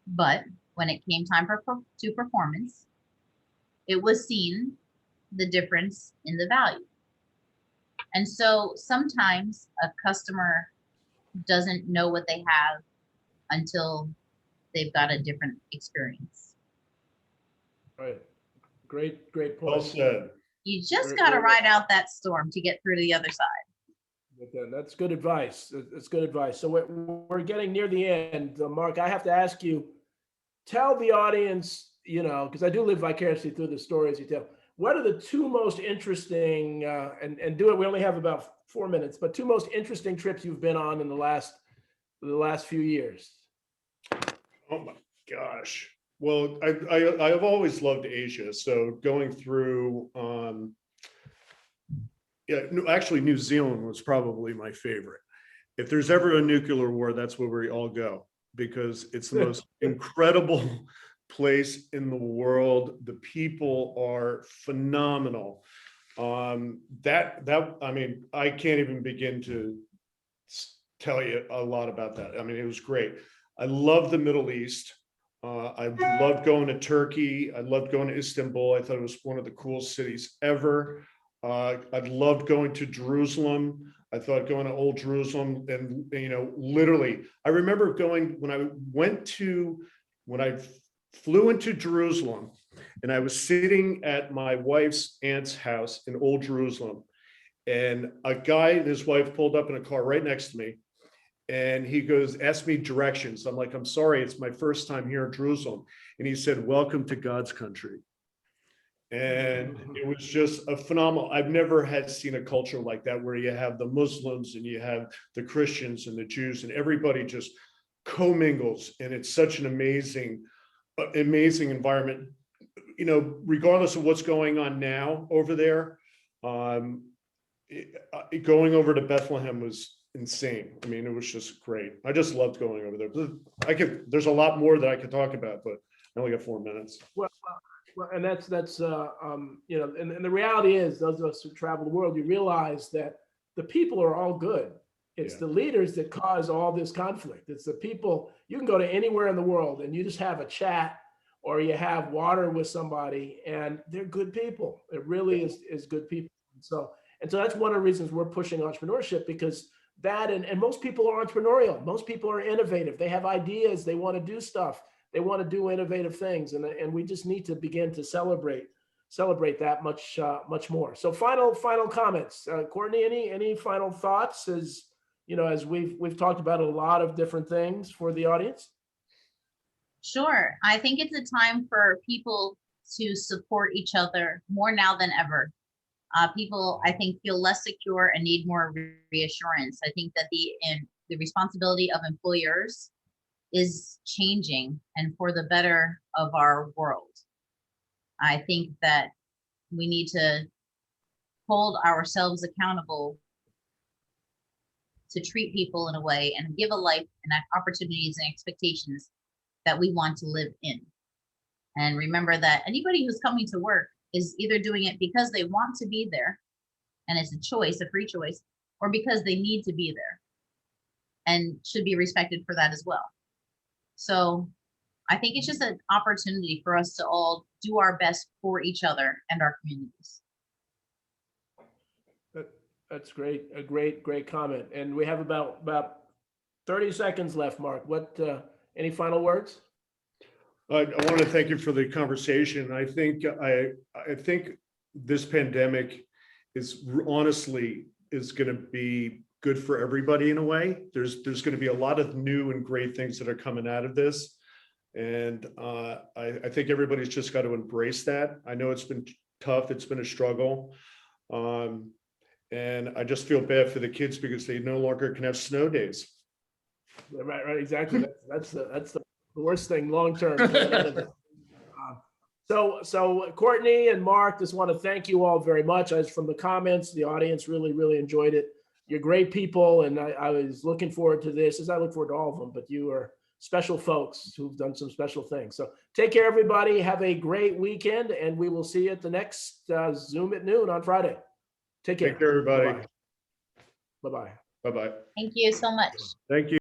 But when it came time to performance, it was seen the difference in the value. And so sometimes a customer doesn't know what they have until they've got a different experience. Right. Great point. Well said. You just Very, got to very ride out that storm to get through to the other side. That's good advice. That's good advice. So we're getting near the end. Mark, I have to ask you, tell the audience, because I do live vicariously through the stories you tell. What are the two most interesting, and do it, we only have about 4 minutes, but two most interesting trips you've been on in the last few years? Oh my gosh. Well, I've always loved Asia. So going through, actually New Zealand was probably my favorite. If there's ever a nuclear war, that's where we all go, because it's the most incredible place in the world. The people are phenomenal. I mean, I can't even begin to tell you a lot about that. I mean, it was great. I love the Middle East. I loved going to Turkey. I loved going to Istanbul. I thought it was one of the coolest cities ever. I loved going to Jerusalem. I thought going to Old Jerusalem, and literally, I remember going when I flew into Jerusalem, and I was sitting at my wife's aunt's house in Old Jerusalem, and a guy and his wife pulled up in a car right next to me, and he goes, asked me directions. I'm like, I'm sorry, it's my first time here in Jerusalem, and he said, "Welcome to God's country." And it was just a phenomenal. I've never had seen a culture like that, where you have the Muslims and you have the Christians and the Jews, and everybody just commingles, and it's such an amazing environment. Regardless of what's going on now over there, going over to Bethlehem was insane. I mean, it was just great. I just loved going over there. There's a lot more that I could talk about, but I only got 4 minutes. Well, and that's and the reality is, those of us who travel the world, you realize that the people are all good. It's the leaders that cause all this conflict. It's the people. You can go to anywhere in the world and you just have a chat, or you have water with somebody, and they're good people. It really is good people. So that's one of the reasons we're pushing entrepreneurship, because and most people are entrepreneurial. Most people are innovative. They have ideas. They want to do stuff. They want to do innovative things, and we just need to begin to celebrate that much more. So final comments, Courtney. Any final thoughts, as we've talked about a lot of different things for the audience? Sure. I think it's a time for people to support each other more now than ever. People, I think, feel less secure and need more reassurance. I think that the responsibility of employers is changing, and for the better of our world. I think that we need to hold ourselves accountable to treat people in a way and give a life and opportunities and expectations that we want to live in. And remember that anybody who's coming to work is either doing it because they want to be there, and it's a choice, a free choice, or because they need to be there, and should be respected for that as well. So I think it's just an opportunity for us to all do our best for each other and our communities. That's great. A great comment. And we have about 30 seconds left, Mark. Any final words? I want to thank you for the conversation. I think this pandemic is honestly going to be good for everybody in a way. There's going to be a lot of new and great things that are coming out of this. And I think everybody's just got to embrace that. I know it's been tough. It's been a struggle. And I just feel bad for the kids because they no longer can have snow days. Right, exactly. That's the worst thing long term. So Courtney and Mark, just want to thank you all very much. As from the comments, the audience really enjoyed it. You're great people, and I was looking forward to this, as I look forward to all of them, but you are special folks who've done some special things. So take care, everybody. Have a great weekend, and we will see you at the next Zoom at noon on Friday. Take care. Take care, everybody. Bye-bye. Bye-bye. Thank you so much. Thank you.